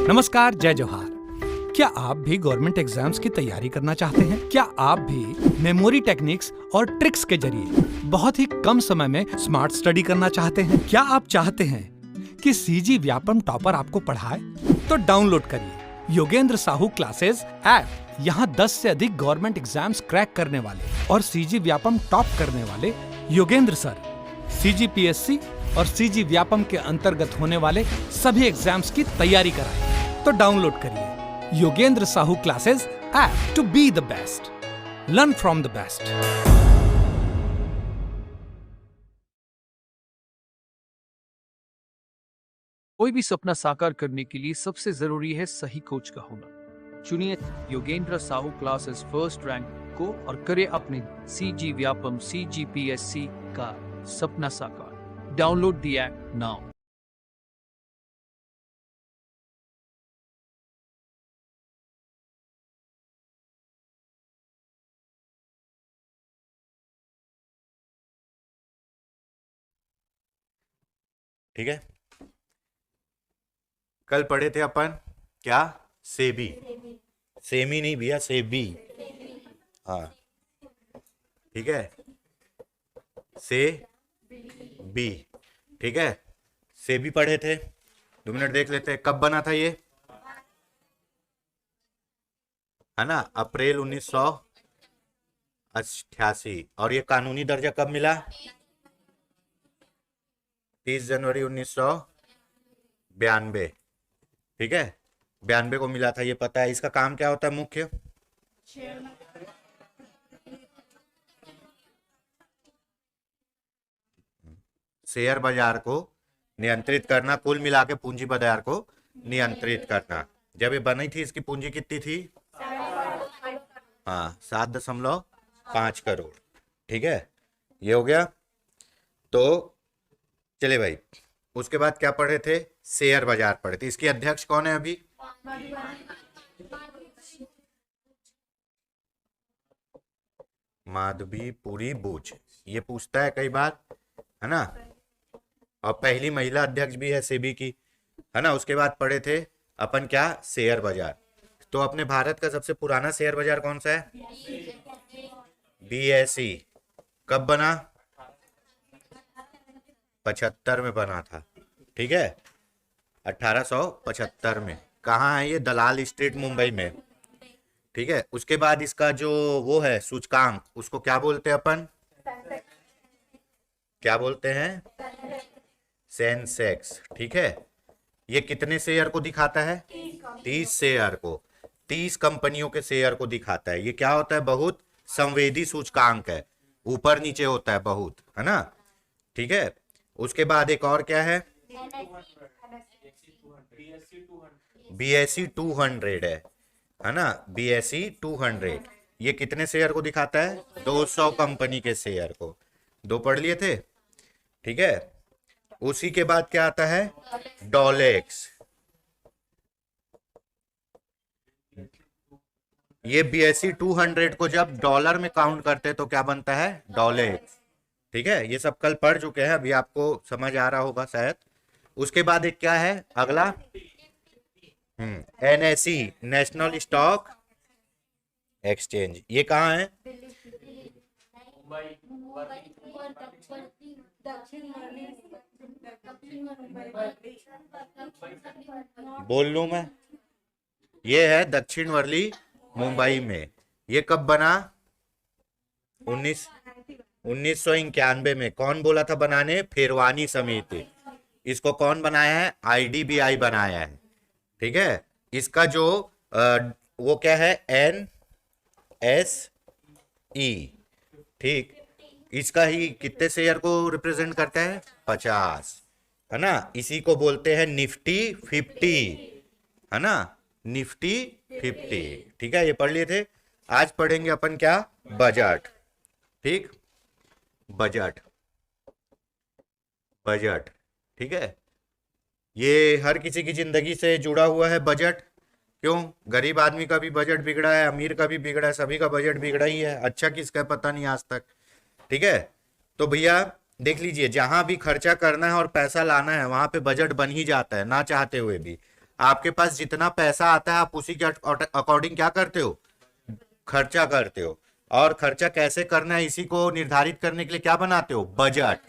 नमस्कार, जय जोहार। क्या आप भी गवर्नमेंट एग्जाम्स की तैयारी करना चाहते हैं? क्या आप भी मेमोरी टेक्निक्स और ट्रिक्स के जरिए बहुत ही कम समय में स्मार्ट स्टडी करना चाहते हैं? क्या आप चाहते हैं कि सीजी व्यापम टॉपर आपको पढ़ाए? तो डाउनलोड करिए योगेंद्र साहू क्लासेस ऐप। यहाँ 10 से अधिक गवर्नमेंट एग्जाम्स क्रैक करने वाले और सीजी व्यापम टॉप करने वाले योगेंद्र सर सीजीपीएससी और सीजी व्यापम के अंतर्गत होने वाले सभी एग्जाम्स की तैयारी कराएं। तो डाउनलोड करिए Yogendra Sahu classes app to be the best, learn from the best. कोई भी सपना साकार करने के लिए सबसे जरूरी है सही कोच का होना। चुनिए Yogendra Sahu classes first rank को और करे अपने सीजी व्यापम सीजीपीएससी का सपना साकार। Download the app now. ठीक है, कल पढ़े थे अपन क्या? सेबी। सेमी नहीं भैया, सेबी। हाँ ठीक है, से बी। ठीक है, सेबी पढ़े थे। 2 मिनट देख लेते हैं कब बना था ये, है ना? अप्रैल 1988। और ये कानूनी दर्जा कब मिला? 30 जनवरी 1992। ठीक है, 92 को मिला था, ये पता है। इसका काम क्या होता है मुख्य? शेयर बाजार को नियंत्रित करना, कुल मिला के पूंजी बाजार को नियंत्रित करना। जब ये बनी थी इसकी पूंजी कितनी थी? हाँ, 7.5 करोड़। ठीक है, ये हो गया। तो चले भाई, उसके बाद क्या पढ़े थे? शेयर बाजार पढ़े थे। इसकी अध्यक्ष कौन है अभी? माधवीपुरी बूच। ये पूछता है कई बार, है ना? और पहली महिला अध्यक्ष भी है सेबी की, है ना? उसके बाद पढ़े थे अपन क्या? शेयर बाजार। तो अपने भारत का सबसे पुराना शेयर बाजार कौन सा है? बीएसई। कब बना? 75 में बना था। ठीक है, 1875 में। कहाँ है ये? दलाल स्ट्रीट, मुंबई में। ठीक है, उसके बाद इसका जो वो है सूचकांक, उसको क्या बोलते हैं अपन? क्या बोलते हैं? सेंसेक्स। ठीक है, ये कितने शेयर को दिखाता है? 30 शेयर को, 30 कंपनियों के शेयर को दिखाता है। ये क्या होता है? बहुत संवेदी सूचकांक है, ऊपर नीचे होता है बहुत, है ना? ठीक है, उसके बाद एक और क्या है? बीएसई 200 है ना? बीएसई 200 ये कितने शेयर को दिखाता है? 200 कंपनी के शेयर को। 2 पढ़ लिए थे। ठीक है, उसी के बाद क्या आता है? डॉलेक्स। ये बीएसई 200 को जब डॉलर में काउंट करते हैं तो क्या बनता है? डॉलेक्स। ठीक है, ये सब कल पढ़ चुके हैं, अभी आपको समझ आ रहा होगा शायद। उसके बाद एक क्या है अगला? NSE, national stock exchange. ये कहाँ है? बोल लूं मैं? ये है दक्षिण वर्ली, मुंबई में। ये कब बना? 1991 में। कौन बोला था बनाने? फेरवानी समिति। इसको कौन बनाया है? आईडीबीआई बनाया है। ठीक है, इसका जो वो क्या है? एनएसई। ठीक, इसका ही कितने शेयर को रिप्रेजेंट करता है? 50, है ना? इसी को बोलते हैं निफ्टी 50, है ना? निफ्टी 50। ठीक है, ये पढ़ लिए थे। आज पढ़ेंगे अपन क्या? बजट। ठीक, बजट। बजट, ठीक है, ये हर किसी की जिंदगी से जुड़ा हुआ है बजट। क्यों? गरीब आदमी का भी बजट बिगड़ा है, अमीर का भी बिगड़ा है, सभी का बजट बिगड़ा ही है। अच्छा किसका पता नहीं आज तक। ठीक है, तो भैया देख लीजिए, जहां भी खर्चा करना है और पैसा लाना है वहां पे बजट बन ही जाता है, ना चाहते हुए भी। आपके पास जितना पैसा आता है आप उसी के अकॉर्डिंग क्या करते हो, खर्चा करते हो। और खर्चा कैसे करना है इसी को निर्धारित करने के लिए क्या बनाते हो, बजट।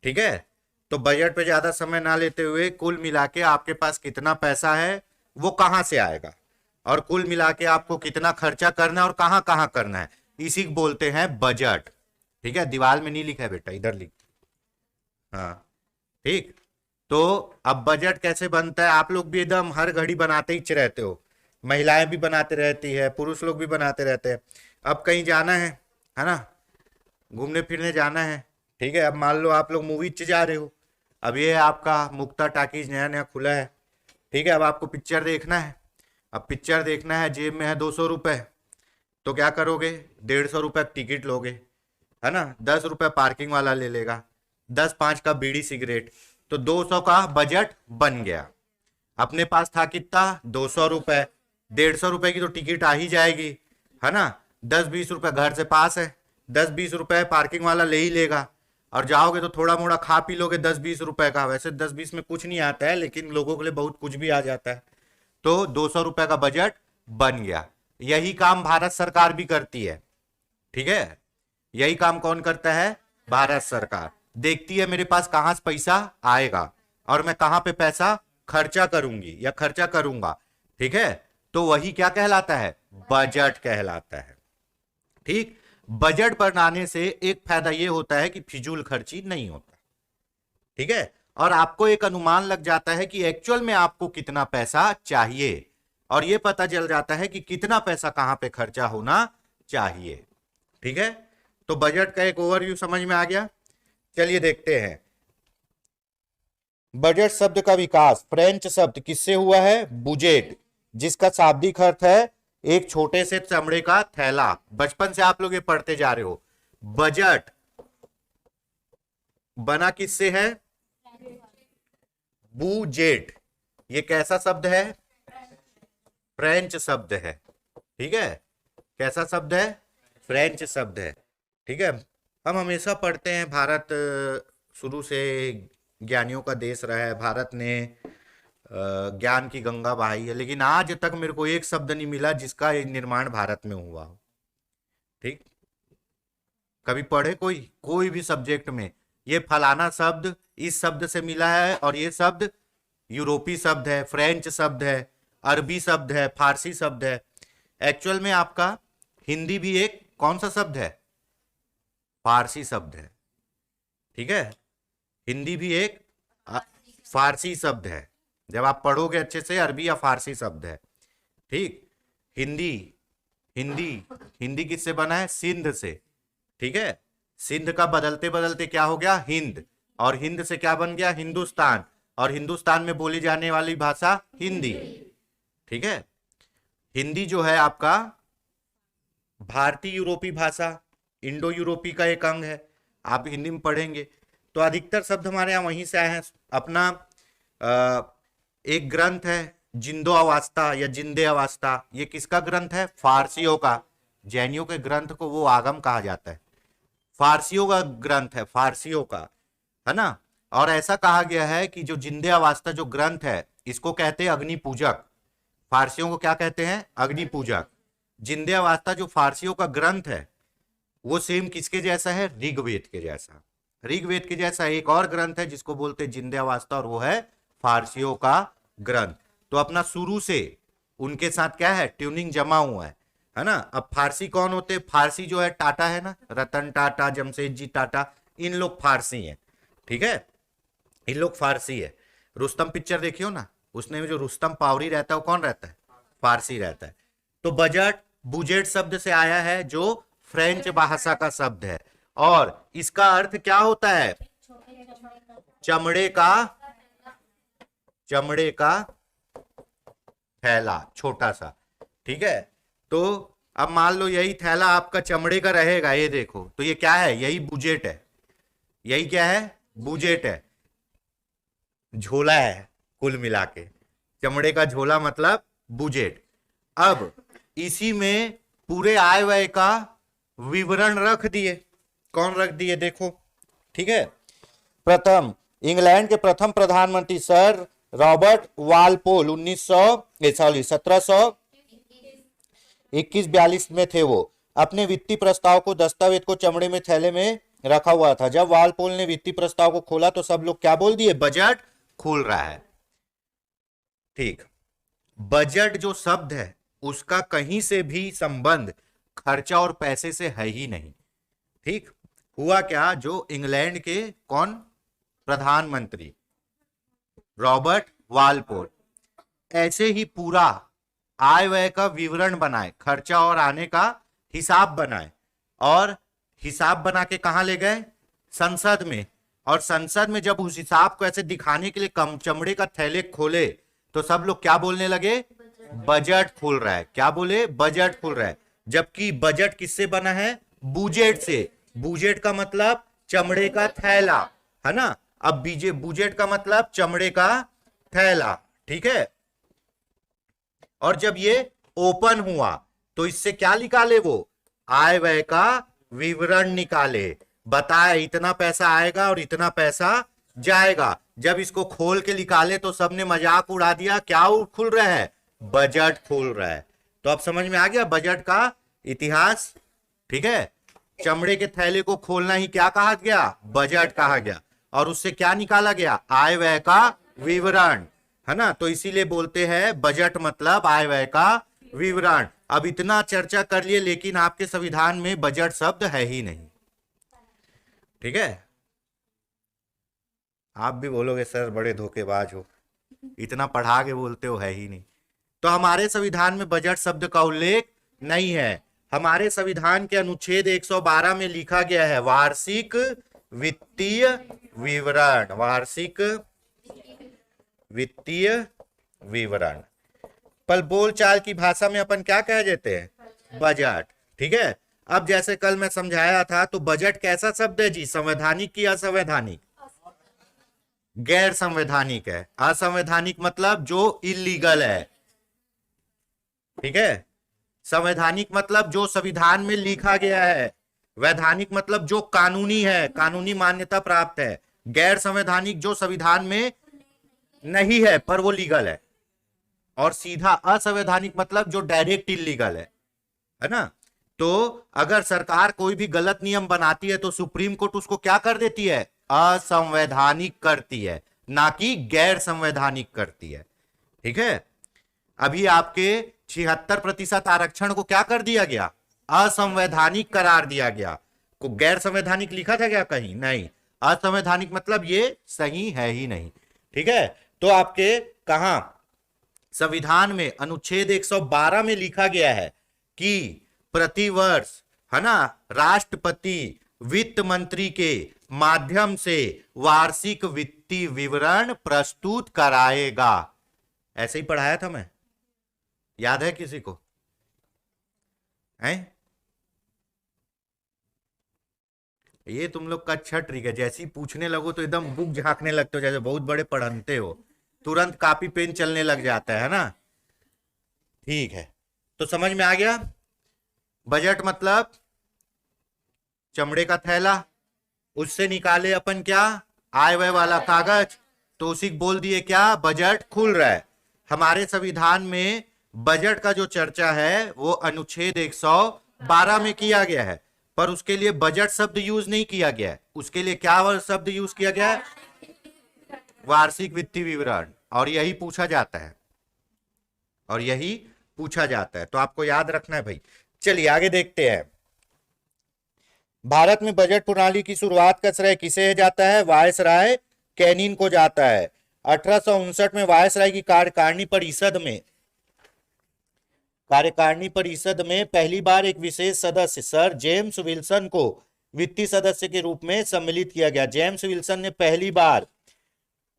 ठीक है, तो बजट पे ज्यादा समय ना लेते हुए कुल मिला के आपके पास कितना पैसा है वो कहां से आएगा, और कुल मिला के आपको कितना खर्चा करना है और कहां कहां करना है, इसी को बोलते हैं बजट। ठीक है, दीवार में नहीं लिखा है बेटा, इधर लिख। हाँ ठीक, तो अब बजट कैसे बनता है, आप लोग भी एकदम हर घड़ी बनाते ही रहते हो, महिलाएं भी बनाते रहती है, पुरुष लोग भी बनाते रहते हैं। अब कहीं जाना है ना, घूमने फिरने जाना है, ठीक है। अब मान लो आप लोग मूवी जा रहे हो, अब ये आपका मुक्ता टाकीज नया नया खुला है, ठीक है। अब आपको पिक्चर देखना है, अब पिक्चर देखना है, जेब में है 200 रुपये, तो क्या करोगे, 150 रुपये टिकट लोगे, है ना, 10 रुपये पार्किंग वाला ले लेगा, 10-5 का बीड़ी सिगरेट, तो 200 का बजट बन गया। अपने पास था कितना, 200 रुपये, 150 रुपये की तो टिकट आ ही जाएगी, है ना। 10-20 रुपये घर से पास है, 10-20 रुपये पार्किंग वाला ले ही लेगा, और जाओगे तो थोड़ा मोड़ा खा पी लोगे 10-20 रुपये का। वैसे 10-20 में कुछ नहीं आता है, लेकिन लोगों के लिए बहुत कुछ भी आ जाता है। तो 200 रुपये का बजट बन गया। यही काम भारत सरकार भी करती है, ठीक है। यही काम कौन करता है, भारत सरकार देखती है मेरे पास कहां से पैसा आएगा और मैं कहां पे पैसा खर्चा करूंगी या खर्चा करूंगा, ठीक है। तो वही क्या कहलाता है, बजट कहलाता है। ठीक, बजट बनाने से एक फायदा यह होता है कि फिजूल खर्ची नहीं होता, ठीक है। और आपको एक अनुमान लग जाता है कि एक्चुअल में आपको कितना पैसा चाहिए, और यह पता चल जाता है कि कितना पैसा कहां पे खर्चा होना चाहिए, ठीक है। तो बजट का एक ओवरव्यू समझ में आ गया। चलिए देखते हैं, बजट शब्द का विकास फ्रेंच शब्द किससे हुआ है, बुजेट, जिसका शाब्दिक अर्थ है एक छोटे से चमड़े का थैला। बचपन से आप लोग ये पढ़ते जा रहे हो। बजट बना किससे है, बुजेट। ये कैसा शब्द है, फ्रेंच शब्द है, ठीक है। कैसा शब्द है, फ्रेंच शब्द है, ठीक है। हम हमेशा पढ़ते हैं भारत शुरू से ज्ञानियों का देश रहा है, भारत ने ज्ञान की गंगा बहाई है, लेकिन आज तक मेरे को एक शब्द नहीं मिला जिसका निर्माण भारत में हुआ हो, ठीक। कभी पढ़े कोई भी सब्जेक्ट में ये फलाना शब्द इस शब्द से मिला है, और ये शब्द यूरोपी शब्द है, फ्रेंच शब्द है, अरबी शब्द है, फारसी शब्द है। एक्चुअल में आपका हिंदी भी एक कौन सा शब्द है, फारसी शब्द है, ठीक है। हिंदी भी एक फारसी शब्द है, जब आप पढ़ोगे अच्छे से अरबी या फारसी शब्द है, ठीक। हिंदी किससे बना है, सिंध से, ठीक है। सिंध का बदलते बदलते क्या हो गया, हिंद, और हिंद से क्या बन गया, हिंदुस्तान, और हिंदुस्तान में बोली जाने वाली भाषा हिंदी, ठीक है। हिंदी जो है आपका भारतीय यूरोपी भाषा, इंडो यूरोपी का एक अंग है। आप हिंदी में पढ़ेंगे तो अधिकतर शब्द हमारे यहाँ वहीं से आए हैं। अपना एक ग्रंथ है जिंदो अवास्ता या जिंदे अवास्ता, ये किसका ग्रंथ है, फारसियों का। जैनियों के ग्रंथ को वो आगम कहा जाता है, फारसियों का ग्रंथ है, फारसियों का, है ना। और ऐसा कहा गया है कि जो जिंदे अवास्ता जो ग्रंथ है इसको कहते हैं अग्नि पूजक। फारसियों को क्या कहते हैं, अग्नि पूजक। जिंदे अवास्ता जो फारसियों का ग्रंथ है वो सेम किसके जैसा है, ऋग्वेद के जैसा। ऋग्वेद के जैसा एक और ग्रंथ है जिसको बोलते हैं जिंदे अवास्ता, और वो है फारसियों का ग्रंथ। तो अपना शुरू से उनके साथ क्या है, ट्यूनिंग जमा हुआ है ना। अब फारसी कौन होते, फारसी जो है टाटा है ना, रतन टाटा, जमशेदजी टाटा, इन लोग फारसी हैं, ठीक है। इन लोग फारसी है। रुस्तम पिक्चर देखियो ना, उसने जो रुस्तम पावरी रहता है वो कौन रहता है, फारसी रहता है। तो बजट बुजेट शब्द से आया है जो फ्रेंच भाषा का शब्द है, और इसका अर्थ क्या होता है, चमड़े का थैला, छोटा सा, ठीक है। तो अब मान लो यही थैला आपका चमड़े का रहेगा, ये देखो, तो ये क्या है, यही बुजेट है। यही क्या है, बुजेट है, झोला है, कुल मिला के चमड़े का झोला मतलब बुजेट। अब इसी में पूरे आय व्यय का विवरण रख दिए, कौन रख दिए, देखो, ठीक है। प्रथम इंग्लैंड के प्रथम प्रधानमंत्री सर रॉबर्ट वालपोल 1721-42 में थे वो। अपने वित्तीय प्रस्ताव को दस्तावेज को चमड़े में थैले में रखा हुआ था। जब वालपोल ने वित्तीय प्रस्ताव को खोला तो सब लोग क्या बोल दिए? बजट खुल रहा है। ठीक, बजट जो शब्द है उसका कहीं से भी संबंध खर्चा और पैसे से है ही नहीं। ठीक, हुआ क्या, जो इंग्लैंड के कौन प्रधानमंत्री रॉबर्ट वालपोल ऐसे ही पूरा आय व्यय का विवरण बनाए, खर्चा और आने का हिसाब बनाए, और हिसाब बना के कहां ले गए? संसद में। और संसद में जब उस हिसाब को ऐसे दिखाने के लिए कम चमड़े का थैले खोले तो सब लोग क्या बोलने लगे? बजट खुल रहा है। क्या बोले? बजट खुल रहा है। जबकि बजट किससे बना है? बुजेट से। बुजेट का मतलब चमड़े का थैला, है ना। अब बुजेट का मतलब चमड़े का थैला, ठीक है। और जब ये ओपन हुआ तो इससे क्या निकाले? वो आय व्यय का विवरण निकाले, बताए इतना पैसा आएगा और इतना पैसा जाएगा। जब इसको खोल के निकाले तो सबने मजाक उड़ा दिया। क्या खुल रहा है? बजट खुल रहा है। तो अब समझ में आ गया बजट का इतिहास, ठीक है। चमड़े के थैले को खोलना ही क्या कहा गया? बजट कहा गया। और उससे क्या निकाला गया? आय व्यय का विवरण, है ना। तो इसीलिए बोलते हैं बजट मतलब आय व्यय का विवरण। अब इतना चर्चा कर लिए, लेकिन आपके संविधान में बजट शब्द है ही नहीं, ठीक है। आप भी बोलोगे सर बड़े धोखेबाज हो, इतना पढ़ा के बोलते हो, है ही नहीं। तो हमारे संविधान में बजट शब्द का उल्लेख नहीं है। हमारे संविधान के अनुच्छेद 112 में लिखा गया है वार्षिक वित्तीय विवरण। वार्षिक वित्तीय विवरण पर बोलचाल की भाषा में अपन क्या कह देते हैं? बजट, ठीक है। अब जैसे कल मैं समझाया था, तो बजट कैसा शब्द है जी? संवैधानिक की असंवैधानिक? गैर संवैधानिक है। असंवैधानिक मतलब जो इलीगल है, ठीक है। संवैधानिक मतलब जो संविधान में लिखा गया है। वैधानिक मतलब जो कानूनी है, कानूनी मान्यता प्राप्त है। गैर संवैधानिक जो संविधान में नहीं है पर वो लीगल है। और सीधा असंवैधानिक मतलब जो डायरेक्ट इलीगल है ना। तो अगर सरकार कोई भी गलत नियम बनाती है तो सुप्रीम कोर्ट उसको क्या कर देती है? असंवैधानिक करती है, ना कि गैर संवैधानिक करती है, ठीक है। अभी आपके 76% आरक्षण को क्या कर दिया गया? असंवैधानिक करार दिया गया। को गैर संवैधानिक लिखा था क्या कहीं? नहीं। असंवैधानिक मतलब ये सही है ही नहीं, ठीक है। तो आपके कहां संविधान में अनुच्छेद 112 में लिखा गया है कि प्रतिवर्ष, है ना, राष्ट्रपति वित्त मंत्री के माध्यम से वार्षिक वित्तीय विवरण प्रस्तुत कराएगा। ऐसे ही पढ़ाया था मैं, याद है किसी को? हैं? ये तुम लोग का अच्छा ट्रिक है, जैसे ही पूछने लगो तो एकदम बुक झांकने लगते हो, जैसे बहुत बड़े पढ़ते हो, तुरंत कॉपी पेन चलने लग जाता है ना। ठीक है, तो समझ में आ गया। बजट मतलब चमड़े का थैला, उससे निकाले अपन क्या? आय व्यय वाला कागज, तो उसी बोल दिए क्या? बजट खुल रहा है। हमारे संविधान में बजट का जो चर्चा है वो अनुच्छेद 112 में किया गया है, पर उसके लिए बजट शब्द यूज नहीं किया गया है। उसके लिए क्या शब्द यूज किया गया है? वार्षिक वित्तीय विवरण। और यही पूछा जाता है, और यही पूछा जाता है, तो आपको याद रखना है भाई। चलिए आगे देखते हैं। भारत में बजट प्रणाली की शुरुआत का श्रेय किसे जाता है? वायसराय कैनिन को जाता है। 1859 में वायसराय की कार्यकारिणी परिषद में पहली बार एक विशेष सदस्य सर जेम्स विल्सन को वित्तीय सदस्य के रूप में सम्मिलित किया गया। जेम्स विल्सन ने पहली बार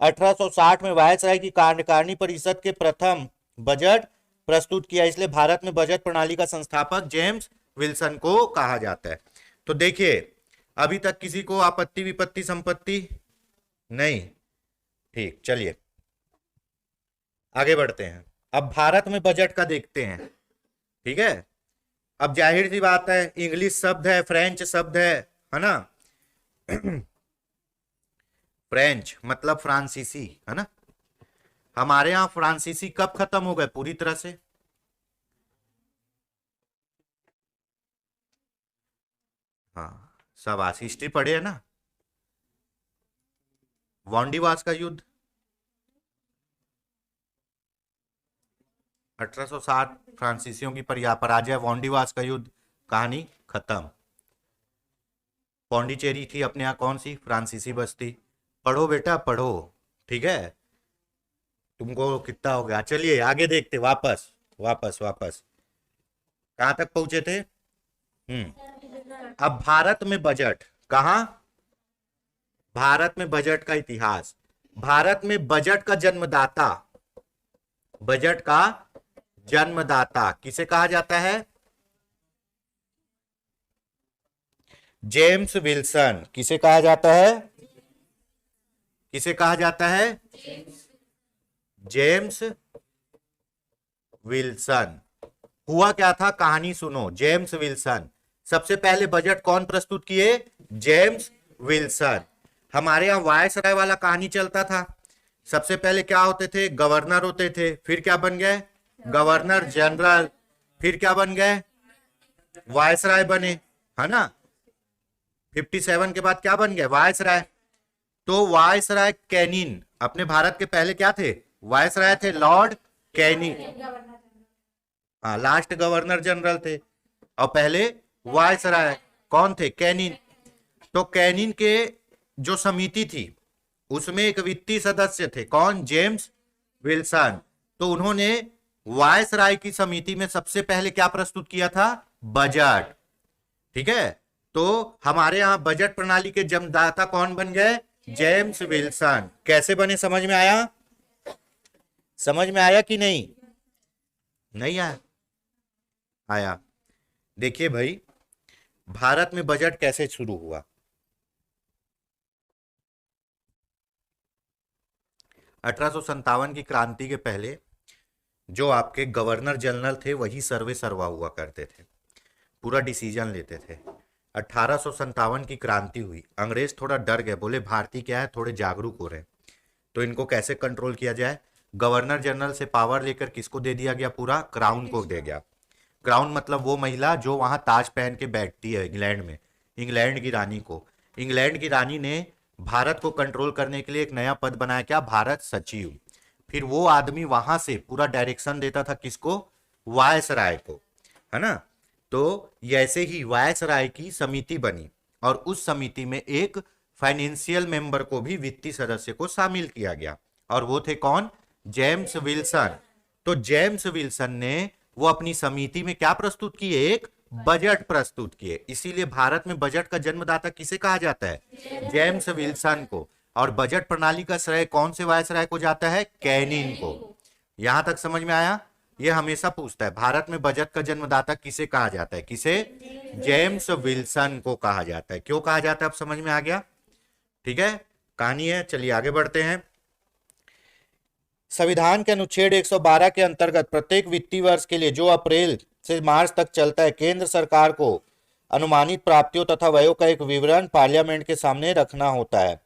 1860 में वायसराय की कार्यकारिणी परिषद के प्रथम बजट प्रस्तुत किया, इसलिए भारत में बजट प्रणाली का संस्थापक जेम्स विल्सन को कहा जाता है। तो देखिए, अभी तक किसी को आपत्ति विपत्ति संपत्ति नहीं? ठीक, चलिए आगे बढ़ते हैं। अब भारत में बजट का देखते हैं, ठीक है। अब जाहिर सी बात है, इंग्लिश शब्द है, फ्रेंच शब्द है ना। फ्रेंच मतलब फ्रांसीसी, है ना। हमारे यहाँ फ्रांसीसी कब खत्म हो गए पूरी तरह से? हाँ, सब आज हिस्ट्री पढ़े है ना। वांडीवास का युद्ध 1860, फ्रांसीसियों की पराजय, वांडीवास का युद्ध, कहानी खत्म। पौंडीचेरी थी अपने यहाँ कौन सी? फ्रांसीसी बस्ती। पढ़ो बेटा पढ़ो, ठीक है। तुमको कितना हो गया? चलिए आगे देखते, वापस वापस वापस कहां तक पहुंचे थे? अब भारत में बजट, कहा? भारत में बजट का इतिहास। भारत में बजट का जन्मदाता, बजट का जन्मदाता किसे कहा जाता है? James Wilson. किसे कहा जाता है? किसे कहा जाता है? James Wilson. हुआ क्या था, कहानी सुनो। जेम्स विल्सन, सबसे पहले बजट कौन प्रस्तुत किए? James Wilson. हमारे यहां वायसराय वाला कहानी चलता था। सबसे पहले क्या होते थे? गवर्नर होते थे, फिर क्या बन गए? गवर्नर जनरल, फिर क्या बन गए? वायसराय बने, है ना। 57 के बाद क्या बन गए? वायसराय। तो वायसराय कैनिन, अपने भारत के पहले क्या थे? वायसराय थे, लॉर्ड कैनिन। हाँ, लास्ट गवर्नर जनरल थे, और पहले वायसराय कौन थे? कैनिन। तो कैनिन के जो समिति थी उसमें एक वित्तीय सदस्य थे, कौन? James Wilson. तो उन्होंने वायसराय की समिति में सबसे पहले क्या प्रस्तुत किया था? बजट, ठीक है। तो हमारे यहां बजट प्रणाली के जन्मदाता कौन बन गए? James Wilson. कैसे बने, समझ में आया? समझ में आया कि नहीं? नहीं आया? आया। देखिए भाई, भारत में बजट कैसे शुरू हुआ। 1857 की क्रांति के पहले जो आपके गवर्नर जनरल थे वही सर्वे सर्वा हुआ करते थे, पूरा डिसीजन लेते थे। 1857 की क्रांति हुई, अंग्रेज थोड़ा डर गए, बोले भारतीय क्या है, थोड़े जागरूक हो रहे हैं, तो इनको कैसे कंट्रोल किया जाए। गवर्नर जनरल से पावर लेकर किसको दे दिया गया? पूरा क्राउन को दे गया। क्राउन मतलब वो महिला जो वहां ताज पहन के बैठती है इंग्लैंड में, इंग्लैंड की रानी को। इंग्लैंड की रानी ने भारत को कंट्रोल करने के लिए एक नया पद बनाया, क्या? भारत सचिव। फिर वो आदमी वहां से पूरा डायरेक्शन देता था, किसको? वायसराय को, है ना। तो ऐसे ही वायसराय की समिति बनी, और उस समिति में एक फाइनेंशियल मेंबर को भी, वित्तीय सदस्य को शामिल किया गया, और वो थे कौन? James Wilson. तो जेम्स विल्सन ने वो अपनी समिति में क्या प्रस्तुत किए? एक बजट प्रस्तुत किए। इसीलिए भारत में बजट का जन्मदाता किसे कहा जाता है? जेम्स विल्सन को। और बजट प्रणाली का श्रेय कौन से वायसराय को जाता है? कैनिन को। यहां तक समझ में आया? ये हमेशा पूछता है, भारत में बजट का जन्मदाता किसे कहा जाता है? किसे? जेम्स विल्सन को कहा जाता है। क्यों कहा जाता है, अब समझ में आ गया? ठीक है, कहानी है। चलिए आगे बढ़ते हैं। संविधान के अनुच्छेद 112 के अंतर्गत प्रत्येक वित्तीय वर्ष के लिए जो अप्रैल से मार्च तक चलता है, केंद्र सरकार को अनुमानित प्राप्तियों तथा व्ययों का एक विवरण पार्लियामेंट के सामने रखना होता है।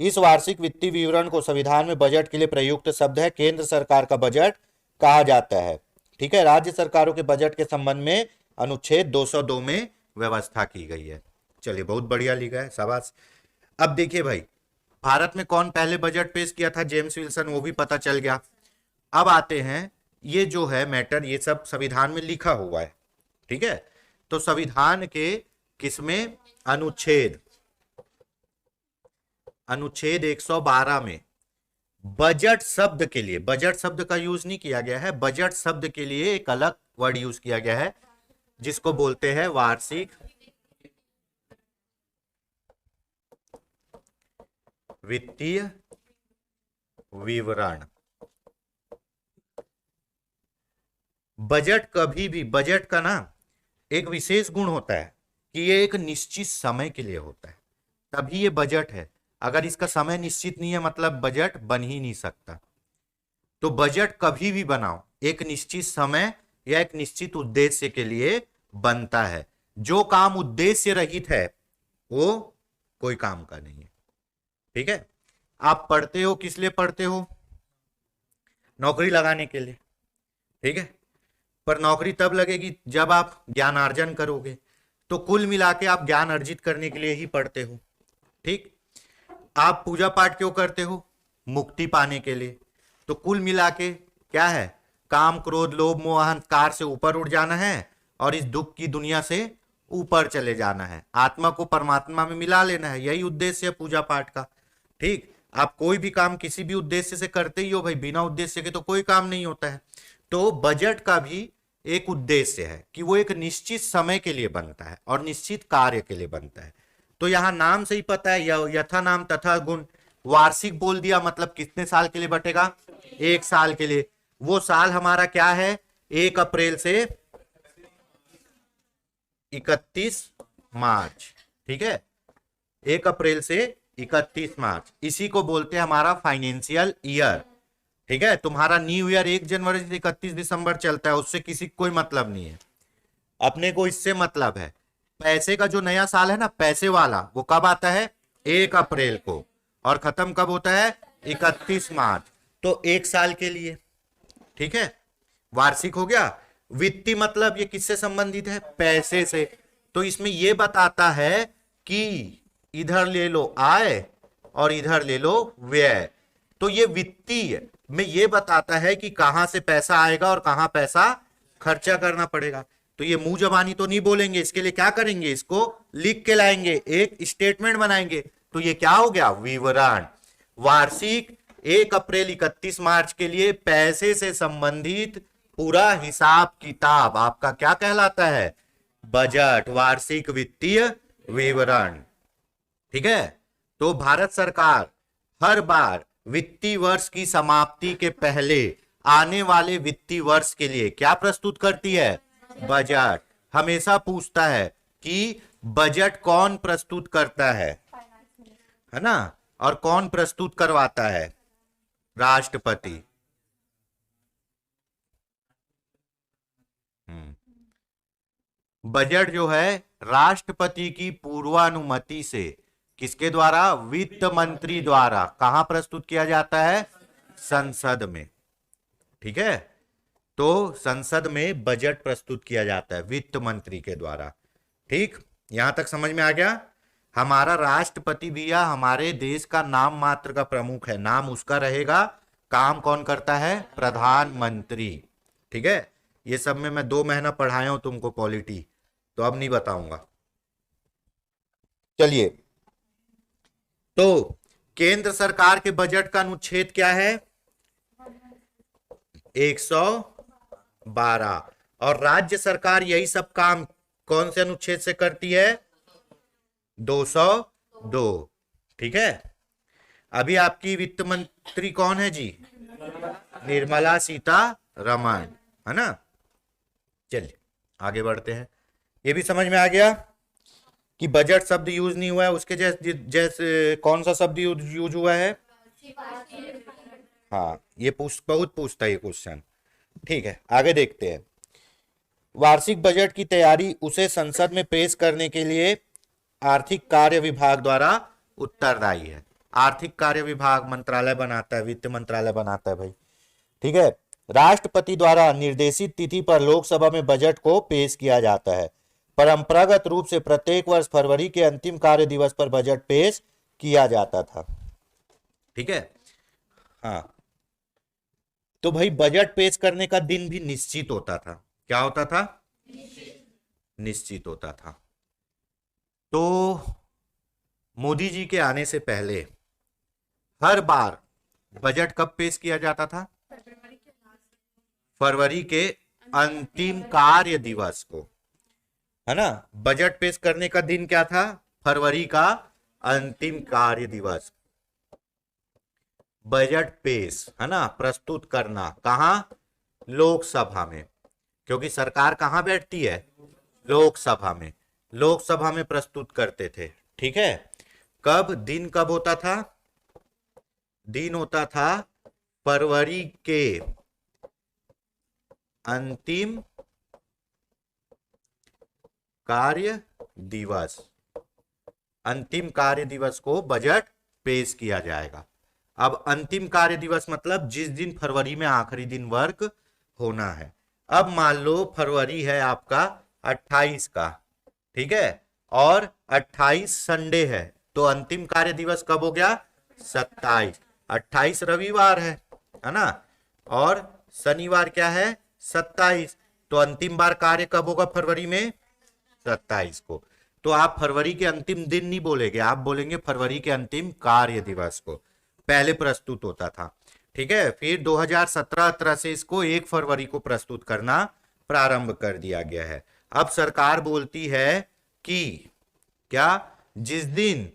इस वार्षिक वित्तीय विवरण को संविधान में बजट के लिए प्रयुक्त शब्द है केंद्र सरकार का बजट कहा जाता है। ठीक है, राज्य सरकारों के बजट के संबंध में अनुच्छेद 202 में व्यवस्था की गई है। चलिए, बहुत बढ़िया लिखा है, शाबाश। अब देखिए भाई, भारत में कौन पहले बजट पेश किया था? जेम्स विल्सन, वो भी पता चल गया। अब आते हैं, ये जो है मैटर, ये सब संविधान में लिखा हुआ है, ठीक है। तो संविधान के किसमें? अनुच्छेद 112 में बजट शब्द के लिए, बजट शब्द का यूज नहीं किया गया है, बजट शब्द के लिए एक अलग वर्ड यूज किया गया है, जिसको बोलते हैं वार्षिक वित्तीय विवरण। बजट कभी भी, बजट का ना एक विशेष गुण होता है कि ये एक निश्चित समय के लिए होता है, तभी ये बजट है। अगर इसका समय निश्चित नहीं है, मतलब बजट बन ही नहीं सकता। तो बजट कभी भी बनाओ, एक निश्चित समय या एक निश्चित उद्देश्य के लिए बनता है। जो काम उद्देश्य रहित है वो कोई काम का नहीं है। ठीक है, आप पढ़ते हो, किस लिए पढ़ते हो? नौकरी लगाने के लिए, ठीक है। पर नौकरी तब लगेगी जब आप ज्ञानार्जन करोगे। तो कुल मिला के आप ज्ञान अर्जित करने के लिए ही पढ़ते हो, ठीक। आप पूजा पाठ क्यों करते हो? मुक्ति पाने के लिए। तो कुल मिला के क्या है? काम क्रोध लोभ मोह अहंकार से ऊपर उठ जाना है और इस दुख की दुनिया से ऊपर चले जाना है, आत्मा को परमात्मा में मिला लेना है। यही उद्देश्य है पूजा पाठ का, ठीक। आप कोई भी काम किसी भी उद्देश्य से करते ही हो भाई, बिना उद्देश्य के तो कोई काम नहीं होता है। तो बजट का भी एक उद्देश्य है कि वो एक निश्चित समय के लिए बनता है और निश्चित कार्य के लिए बनता है। तो यहां नाम से ही पता है, यथा नाम तथा गुण। वार्षिक बोल दिया मतलब कितने साल के लिए बटेगा? 1 साल के लिए। वो साल हमारा क्या है? 1 अप्रैल से 31 मार्च, ठीक है। 1 अप्रैल से 31 मार्च, इसी को बोलते हैं हमारा फाइनेंशियल ईयर, ठीक है। तुम्हारा न्यू ईयर 1 जनवरी से 31 दिसंबर चलता है, उससे किसी को कोई मतलब नहीं है। अपने को इससे मतलब है पैसे का जो नया साल है ना, पैसे वाला, वो कब आता है? 1 अप्रैल को, और खत्म कब होता है? 31 मार्च। तो 1 साल के लिए, ठीक है। वार्षिक हो गया। वित्तीय मतलब ये किससे संबंधित है? पैसे से। तो इसमें ये बताता है कि इधर ले लो आय और इधर ले लो व्यय। तो ये वित्तीय में ये बताता है कि कहां से पैसा आएगा और कहां पैसा खर्चा करना पड़ेगा। तो ये मुंह जबानी तो नहीं बोलेंगे, इसके लिए क्या करेंगे? इसको लिख के लाएंगे, एक स्टेटमेंट बनाएंगे। तो ये क्या हो गया? विवरण। वार्षिक 1 अप्रैल 31 मार्च के लिए पैसे से संबंधित पूरा हिसाब किताब आपका क्या कहलाता है? बजट, वार्षिक वित्तीय विवरण, ठीक है। तो भारत सरकार हर बार वित्तीय वर्ष की समाप्ति के पहले आने वाले वित्तीय वर्ष के लिए क्या प्रस्तुत करती है? बजट। हमेशा पूछता है कि बजट कौन प्रस्तुत करता है ना, और कौन प्रस्तुत करवाता है? राष्ट्रपति। बजट जो है राष्ट्रपति की पूर्वानुमति से किसके द्वारा? वित्त मंत्री द्वारा। कहां प्रस्तुत किया जाता है? संसद में, ठीक है। तो संसद में बजट प्रस्तुत किया जाता है वित्त मंत्री के द्वारा, ठीक। यहां तक समझ में आ गया? हमारा राष्ट्रपति भी या हमारे देश का नाम मात्र का प्रमुख है, नाम उसका रहेगा, काम कौन करता है? प्रधानमंत्री, ठीक है। ये सब में मैं 2 महीना पढ़ाया हूं तुमको पॉलिटी, तो अब नहीं बताऊंगा। चलिए, तो केंद्र सरकार के बजट का अनुच्छेद क्या है? 112। और राज्य सरकार यही सब काम कौन से अनुच्छेद से करती है? 202, ठीक है। अभी आपकी वित्त मंत्री कौन है जी? निर्मला सीतारमण, है ना। चलिए आगे बढ़ते हैं। ये भी समझ में आ गया कि बजट शब्द यूज नहीं हुआ है, उसके जैसे कौन सा शब्द यूज हुआ है? हाँ, ये बहुत पूछता है ये क्वेश्चन, ठीक है। आगे देखते हैं। वार्षिक बजट की तैयारी उसे संसद में पेश करने के लिए आर्थिक कार्य विभाग द्वारा उत्तरदायी है। आर्थिक कार्य विभाग मंत्रालय बनाता है, वित्त मंत्रालय बनाता है भाई, ठीक है। राष्ट्रपति द्वारा निर्देशित तिथि पर लोकसभा में बजट को पेश किया जाता है। परंपरागत रूप से प्रत्येक वर्ष फरवरी के अंतिम कार्य दिवस पर बजट पेश किया जाता था, ठीक है। हाँ, तो भाई बजट पेश करने का दिन भी निश्चित होता था। क्या होता था? निश्चित होता था। तो मोदी जी के आने से पहले हर बार बजट कब पेश किया जाता था? फरवरी के अंतिम कार्य दिवस को, है ना। बजट पेश करने का दिन क्या था? फरवरी का अंतिम कार्य दिवस। बजट पेश, है ना, प्रस्तुत करना कहां? लोकसभा में, क्योंकि सरकार कहां बैठती है? लोकसभा में। लोकसभा में प्रस्तुत करते थे, ठीक है। कब? दिन कब होता था? दिन होता था फरवरी के अंतिम कार्य दिवस। अंतिम कार्य दिवस को बजट पेश किया जाएगा। अब अंतिम कार्य दिवस मतलब जिस दिन फरवरी में आखिरी दिन वर्क होना है। अब मान लो फरवरी है आपका 28 का, ठीक है, और 28 संडे है, तो अंतिम कार्य दिवस कब हो गया? 27। 28 रविवार है ना, और शनिवार क्या है? 27। तो अंतिम बार कार्य कब होगा फरवरी में? 27 को। तो आप फरवरी के अंतिम दिन नहीं बोलेंगे, आप बोलेंगे फरवरी के अंतिम कार्य दिवस को। पहले प्रस्तुत होता था, ठीक है। फिर 2017-18 से इसको 1 फरवरी को प्रस्तुत करना प्रारंभ कर दिया गया है। अब सरकार बोलती है कि क्या, जिस दिन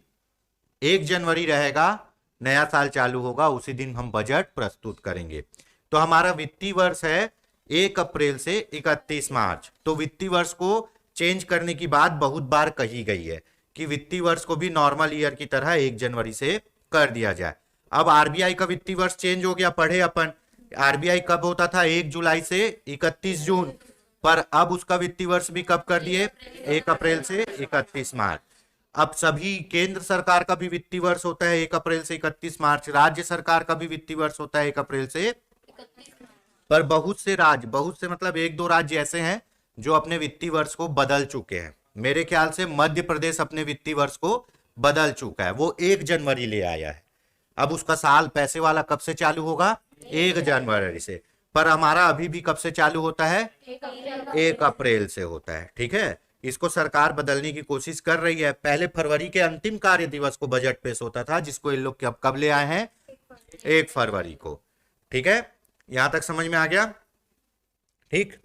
1 जनवरी रहेगा, नया साल चालू होगा, उसी दिन हम बजट प्रस्तुत करेंगे। तो हमारा वित्तीय वर्ष है 1 अप्रैल से 31 मार्च। तो वित्तीय वर्ष को चेंज करने की बात बहुत बार कही गई है कि वित्तीय वर्ष को भी नॉर्मल ईयर की तरह 1 जनवरी से कर दिया जाए। अब आरबीआई का वित्तीय वर्ष चेंज हो गया, पढ़े अपन। आरबीआई कब होता था? 1 जुलाई से 31 जून, पर अब उसका वित्तीय वर्ष भी कब कर दिए? 1 अप्रैल से 31 मार्च। अब सभी, केंद्र सरकार का भी वित्तीय वर्ष होता है 1 अप्रैल से 31 मार्च, राज्य सरकार का भी वित्तीय वर्ष होता है 1 अप्रैल से, पर बहुत से राज्य, बहुत से मतलब 1-2 राज्य ऐसे हैं जो अपने वित्तीय वर्ष को बदल चुके हैं। मेरे ख्याल से मध्य प्रदेश अपने वित्तीय वर्ष को बदल चुका है, वो 1 जनवरी ले आया है। अब उसका साल पैसे वाला कब से चालू होगा? 1 जनवरी से। पर हमारा अभी भी कब से चालू होता है? 1 अप्रैल से होता है, ठीक है। इसको सरकार बदलने की कोशिश कर रही है। पहले फरवरी के अंतिम कार्य दिवस को बजट पेश होता था, जिसको इन लोग कब ले आए हैं? 1 फरवरी को, ठीक है। यहां तक समझ में आ गया? ठीक।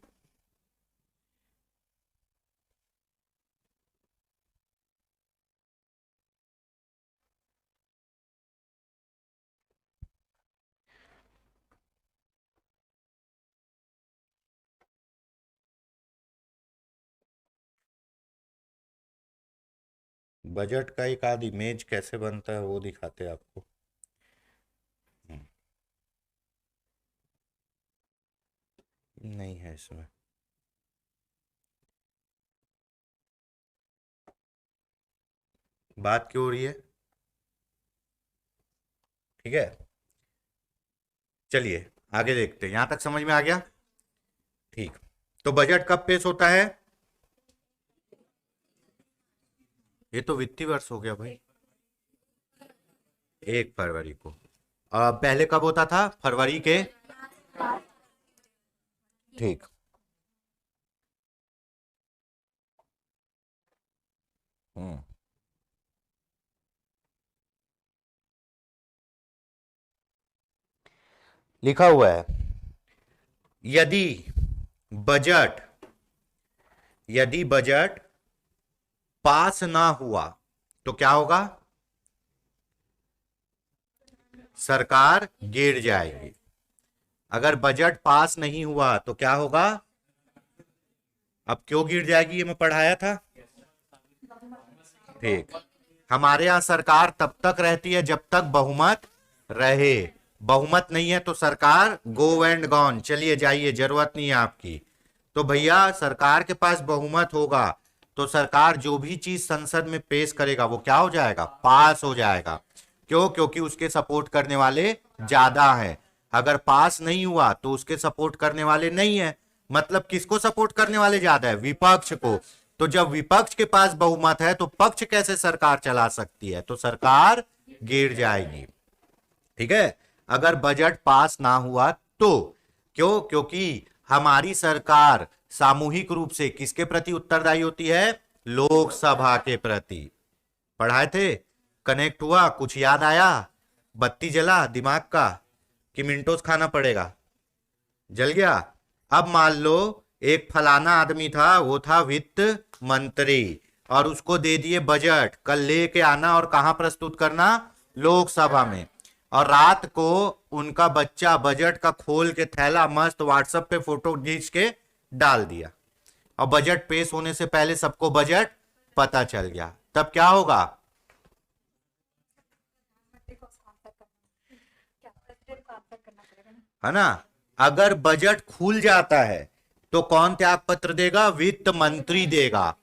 बजट का एक आध इमेज कैसे बनता है वो दिखाते हैं आपको। नहीं है इसमें। बात क्यों हो रही है? ठीक है, चलिए आगे देखते हैं। यहां तक समझ में आ गया? ठीक। तो बजट कब पेश होता है? ये तो वित्तीय वर्ष हो गया भाई, 1 फरवरी को। पहले कब होता था? फरवरी के, ठीक। लिखा हुआ है, यदि बजट पास ना हुआ तो क्या होगा? सरकार गिर जाएगी। अगर बजट पास नहीं हुआ तो क्या होगा? अब क्यों गिर जाएगी ये मैं पढ़ाया था, ठीक। हमारे यहां सरकार तब तक रहती है जब तक बहुमत रहे। बहुमत नहीं है तो सरकार गो एंड गॉन, चलिए जाइए, जरूरत नहीं है आपकी। तो भैया सरकार के पास बहुमत होगा तो सरकार जो भी चीज संसद में पेश करेगा वो क्या हो जाएगा? पास हो जाएगा। क्यों? क्योंकि उसके सपोर्ट करने वाले ज्यादा हैं। अगर पास नहीं हुआ तो उसके सपोर्ट करने वाले नहीं है, मतलब किसको सपोर्ट करने वाले ज्यादा है? विपक्ष को। तो जब विपक्ष के पास बहुमत है तो पक्ष कैसे सरकार चला सकती है? तो सरकार गिर जाएगी, ठीक है। अगर बजट पास ना हुआ तो क्यों? क्योंकि हमारी सरकार सामूहिक रूप से किसके प्रति उत्तरदायी होती है? लोकसभा के प्रति। पढ़ाए थे, कनेक्ट हुआ, कुछ याद आया? बत्ती जला दिमाग का कि मिंटोस खाना पड़ेगा? जल गया? अब मान लो एक फलाना आदमी था, वो था वित्त मंत्री, और उसको दे दिए बजट, कल लेके आना और कहां प्रस्तुत करना? लोकसभा में। और रात को उनका बच्चा बजट का खोल के थैला मस्त व्हाट्सएप पे फोटो खींच के डाल दिया, और बजट पेश होने से पहले सबको बजट पता चल गया, तब क्या होगा? है ना। अगर बजट खुल जाता है तो कौन त्याग पत्र देगा? वित्त मंत्री देगा।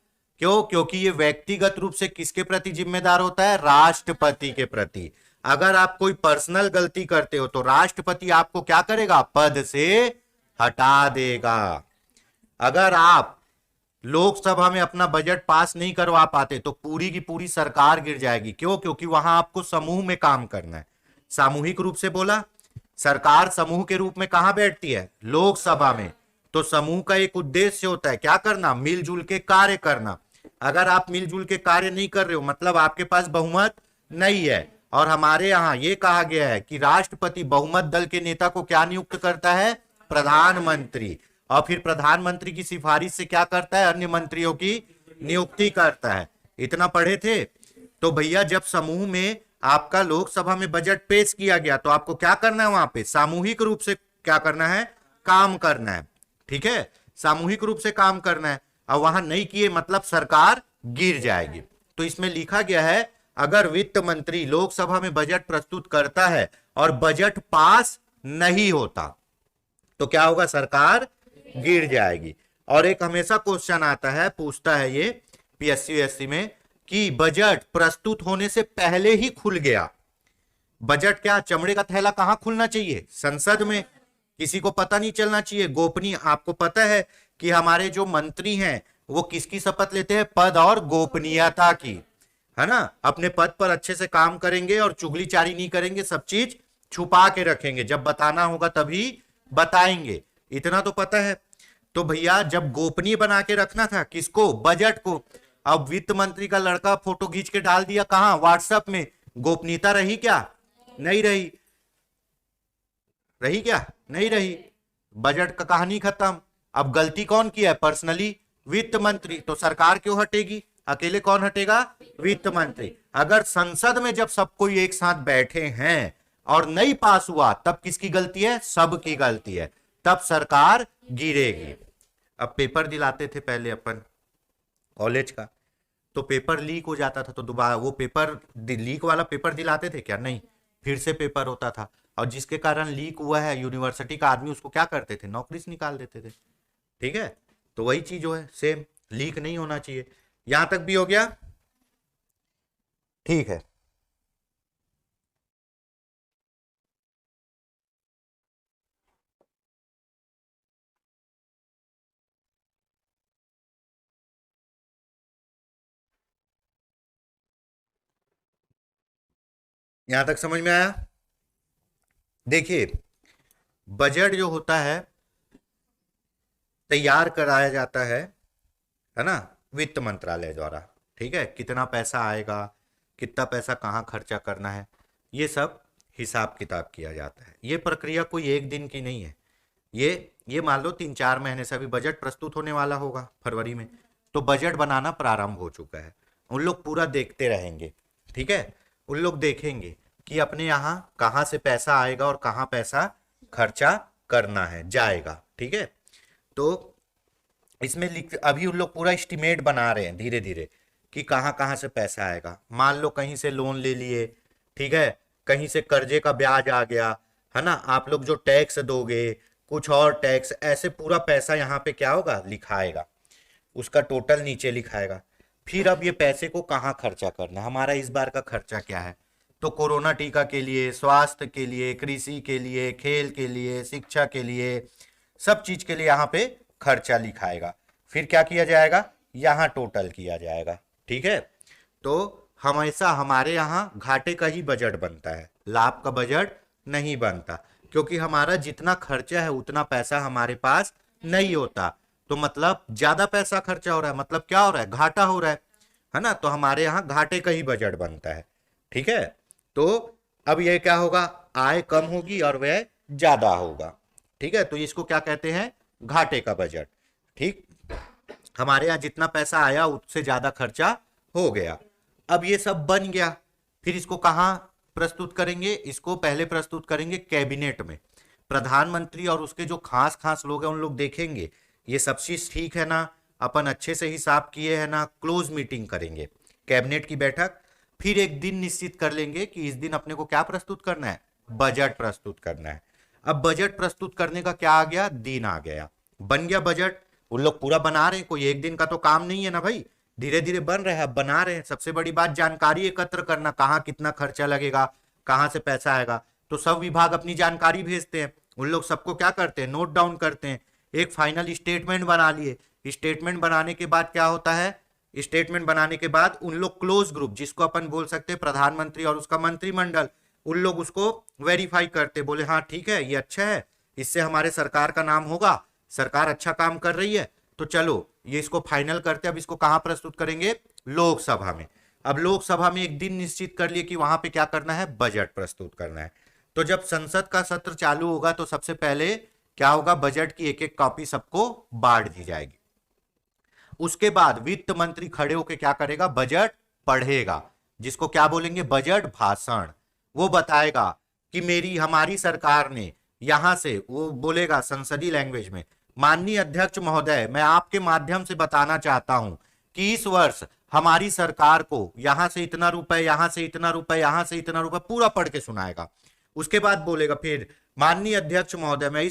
क्यों? क्योंकि ये व्यक्तिगत रूप से किसके प्रति जिम्मेदार होता है? राष्ट्रपति के प्रति। अगर आप कोई पर्सनल गलती करते हो तो राष्ट्रपति आपको क्या करेगा, पद से हटा देगा। अगर आप लोकसभा में अपना बजट पास नहीं करवा पाते तो पूरी की पूरी सरकार गिर जाएगी। क्यों? क्योंकि वहां आपको समूह में काम करना है। सामूहिक रूप से बोला, सरकार समूह के रूप में कहां बैठती है, लोकसभा में। तो समूह का एक उद्देश्य होता है क्या करना, मिलजुल के कार्य करना। अगर आप मिलजुल के कार्य नहीं कर रहे हो मतलब आपके पास बहुमत नहीं है। और हमारे यहां यह कहा गया है कि राष्ट्रपति बहुमत दल के नेता को क्या नियुक्त करता है, प्रधानमंत्री। और फिर प्रधानमंत्री की सिफारिश से क्या करता है, अन्य मंत्रियों की नियुक्ति करता है। इतना पढ़े थे। तो भैया जब समूह में आपका लोकसभा में बजट पेश किया गया तो आपको क्या करना है, वहां पे सामूहिक रूप से क्या करना है, काम करना है। ठीक है, सामूहिक रूप से काम करना है। और वहां नहीं किए मतलब सरकार गिर जाएगी। तो इसमें लिखा गया है अगर वित्त मंत्री लोकसभा में बजट प्रस्तुत करता है और बजट पास नहीं होता तो क्या होगा, सरकार गिर जाएगी। और एक हमेशा क्वेश्चन आता है, पूछता है ये पीएससी में कि बजट प्रस्तुत होने से पहले ही खुल गया। बजट क्या, चमड़े का थैला कहां खुलना चाहिए, संसद में। किसी को पता नहीं चलना चाहिए, गोपनीय। आपको पता है कि हमारे जो मंत्री हैं वो किसकी शपथ लेते हैं, पद और गोपनीयता की, है ना। अपने पद पर अच्छे से काम करेंगे और चुगलीचारी नहीं करेंगे, सब चीज छुपा के रखेंगे, जब बताना होगा तभी बताएंगे। इतना तो पता है। तो भैया जब गोपनीय बना के रखना था किसको, बजट को। अब वित्त मंत्री का लड़का फोटो खींच के डाल दिया कहां, व्हाट्सएप में। गोपनीयता रही क्या, नहीं रही। रही क्या, नहीं रही। बजट का कहानी खत्म। अब गलती कौन किया है, पर्सनली वित्त मंत्री। तो सरकार क्यों हटेगी, अकेले कौन हटेगा, वित्त मंत्री। अगर संसद में जब सब कोई एक साथ बैठे हैं और नहीं पास हुआ तब किसकी गलती है, सबकी गलती है, तब सरकार गिरेगी। अब पेपर दिलाते थे पहले अपन कॉलेज का, तो पेपर लीक हो जाता था तो दोबारा वो पेपर लीक वाला पेपर दिलाते थे क्या, नहीं, फिर से पेपर होता था। और जिसके कारण लीक हुआ है यूनिवर्सिटी का आदमी, उसको क्या करते थे, नौकरी से निकाल देते थे। ठीक है, तो वही चीज जो है सेम, लीक नहीं होना चाहिए। यहां तक भी हो गया, ठीक है। यहां तक समझ में आया। देखिए बजट जो होता है तैयार कराया जाता है ना, वित्त मंत्रालय द्वारा। ठीक है, कितना पैसा आएगा, कितना पैसा कहाँ खर्चा करना है, ये सब हिसाब किताब किया जाता है। ये प्रक्रिया कोई एक दिन की नहीं है। ये मान लो 3-4 महीने से, अभी बजट प्रस्तुत होने वाला होगा फरवरी में, तो बजट बनाना प्रारंभ हो चुका है। उन लोग पूरा देखते रहेंगे। ठीक है, उन लोग देखेंगे कि अपने यहाँ कहाँ से पैसा आएगा और कहाँ पैसा खर्चा करना है, जाएगा। ठीक है, तो इसमें अभी उन लोग पूरा एस्टिमेट बना रहे हैं धीरे धीरे कि कहाँ कहाँ से पैसा आएगा। मान लो कहीं से लोन ले लिए, ठीक है, कहीं से कर्जे का ब्याज आ गया, है ना, आप लोग जो टैक्स दोगे, कुछ और टैक्स, ऐसे पूरा पैसा यहाँ पे क्या होगा, लिखाएगा, उसका टोटल नीचे लिखाएगा। फिर अब ये पैसे को कहाँ खर्चा करना, हमारा इस बार का खर्चा क्या है, तो कोरोना टीका के लिए, स्वास्थ्य के लिए, कृषि के लिए, खेल के लिए, शिक्षा के लिए, सब चीज के लिए यहाँ पे खर्चा लिखाएगा। फिर क्या किया जाएगा, यहाँ टोटल किया जाएगा। ठीक है, तो हमेशा हमारे यहाँ घाटे का ही बजट बनता है, लाभ का बजट नहीं बनता, क्योंकि हमारा जितना खर्चा है उतना पैसा हमारे पास नहीं होता। तो मतलब ज्यादा पैसा खर्चा हो रहा है, मतलब क्या हो रहा है, घाटा हो रहा है ना। तो हमारे यहाँ घाटे का ही बजट बनता है। ठीक है, तो अब ये क्या होगा, आय कम होगी और व्यय ज्यादा होगा। ठीक है, तो इसको क्या कहते हैं, घाटे का बजट। ठीक, हमारे यहाँ जितना पैसा आया उससे ज्यादा खर्चा हो गया। अब ये सब बन गया, फिर इसको कहाँ प्रस्तुत करेंगे, इसको पहले प्रस्तुत करेंगे कैबिनेट में। प्रधानमंत्री और उसके जो खास खास लोग हैं उन लोग देखेंगे ये सब चीज ठीक है ना, अपन अच्छे से हिसाब किए है ना, क्लोज मीटिंग करेंगे, कैबिनेट की बैठक। फिर एक दिन निश्चित कर लेंगे कि इस दिन अपने को क्या प्रस्तुत करना है, बजट प्रस्तुत करना है। अब बजट प्रस्तुत करने का क्या आ गया, दिन आ गया, बन गया बजट। उन लोग पूरा बना रहे हैं, कोई एक दिन का तो काम नहीं है ना भाई, धीरे धीरे बन रहा है, अब बना रहे हैं। सबसे बड़ी बात जानकारी एकत्र करना, कहाँ कितना खर्चा लगेगा, कहाँ से पैसा आएगा। तो सब विभाग अपनी जानकारी भेजते हैं, उन लोग सबको क्या करते हैं, नोट डाउन करते हैं, एक फाइनल स्टेटमेंट बना लिए। स्टेटमेंट बनाने के बाद क्या होता है, स्टेटमेंट बनाने के बाद उन लोग क्लोज ग्रुप, जिसको अपन बोल सकते हैं प्रधानमंत्री और उसका मंत्रिमंडल, उन लोग उसको वेरीफाई करते, बोले हाँ ठीक है ये अच्छा है, इससे हमारे सरकार का नाम होगा, सरकार अच्छा काम कर रही है, तो चलो ये इसको फाइनल करते। अब इसको कहां प्रस्तुत करेंगे, लोकसभा में। अब लोकसभा में एक दिन निश्चित कर लिए कि वहां पे क्या करना है, बजट प्रस्तुत करना है। तो जब संसद का सत्र चालू होगा तो सबसे पहले क्या होगा, बजट की एक एक कॉपी सबको बांट दी जाएगी। उसके बाद वित्त मंत्री खड़े होकर क्या करेगा, बजट पढ़ेगा, जिसको क्या बोलेंगे, बजट भाषण। वो बताएगा कि हमारी सरकार ने यहां से, वो बोलेगा संसदीय लैंग्वेज में, माननीय अध्यक्ष महोदय, मैं आपके माध्यम से बताना चाहता हूं कि इस वर्ष हमारी सरकार को यहां से इतना रुपए, यहां से इतना रुपए, यहां से इतना रुपए, पूरा पढ़ के सुनाएगा। उसके बाद बोलेगा फिर, माननीय अध्यक्ष महोदय, मैं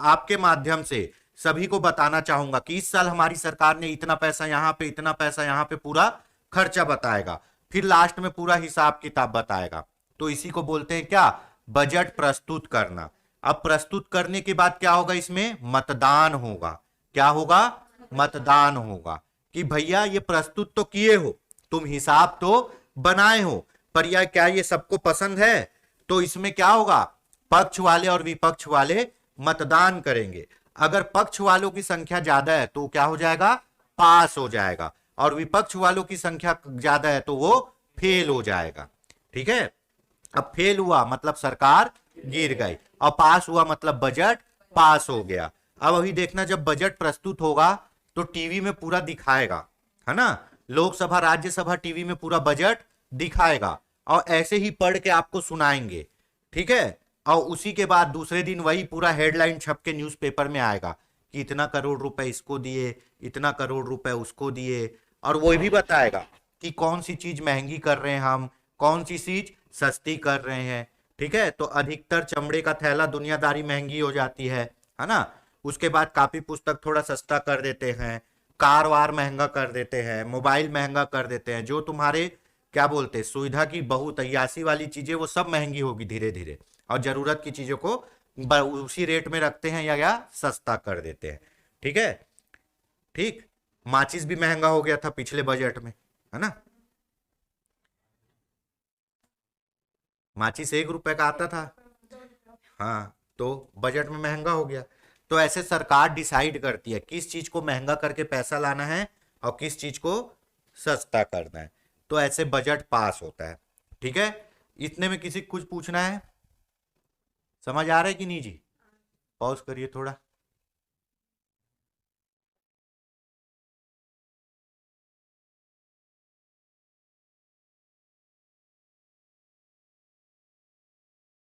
आपके माध्यम से सभी को बताना चाहूंगा कि इस साल हमारी सरकार ने इतना पैसा यहां पे, इतना पैसा यहां पे, पूरा खर्चा बताएगा। फिर लास्ट में पूरा हिसाब किताब बताएगा। तो इसी को बोलते हैं क्या, बजट प्रस्तुत करना। अब प्रस्तुत करने के बाद क्या होगा, इसमें मतदान होगा। क्या होगा, मतदान होगा कि भैया ये प्रस्तुत तो किए हो, तुम हिसाब तो बनाए हो, पर यह क्या ये सबको पसंद है। तो इसमें क्या होगा, पक्ष वाले और विपक्ष वाले मतदान करेंगे। अगर पक्ष वालों की संख्या ज्यादा है तो क्या हो जाएगा, पास हो जाएगा, और विपक्ष वालों की संख्या ज्यादा है तो वो फेल हो जाएगा। ठीक है, अब फेल हुआ मतलब सरकार गिर गई, और पास हुआ मतलब बजट पास हो गया। अब अभी देखना, जब बजट प्रस्तुत होगा तो टीवी में पूरा दिखाएगा, है ना, लोकसभा राज्यसभा टीवी में पूरा बजट दिखाएगा, और ऐसे ही पढ़ के आपको सुनाएंगे। ठीक है, और उसी के बाद दूसरे दिन वही पूरा हेडलाइन छप के न्यूज़पेपर में आएगा कि इतना करोड़ रुपए इसको दिए, इतना करोड़ रुपए उसको दिए, और वो भी बताएगा कि कौन सी चीज महंगी कर रहे हैं हम, कौन सी चीज सस्ती कर रहे हैं। ठीक है, तो अधिकतर चमड़े का थैला दुनियादारी महंगी हो जाती है ना। उसके बाद कापी पुस्तक थोड़ा सस्ता कर देते हैं, कार वार महंगा कर देते हैं, मोबाइल महंगा कर देते हैं, जो तुम्हारे क्या बोलते हैं सुविधा की बहुत अयासी वाली चीजें, वो सब महंगी होगी धीरे धीरे, और जरूरत की चीजों को उसी रेट में रखते हैं या सस्ता कर देते हैं। ठीक है, ठीक, माचिस भी महंगा हो गया था पिछले बजट में, है ना, माचिस 1 रुपए का आता था, हाँ, तो बजट में महंगा हो गया। तो ऐसे सरकार डिसाइड करती है किस चीज को महंगा करके पैसा लाना है और किस चीज को सस्ता करना है, तो ऐसे बजट पास होता है। ठीक है, इतने में किसी को कुछ पूछना है, समझ आ रहा है कि नहीं जी, पॉज करिए थोड़ा।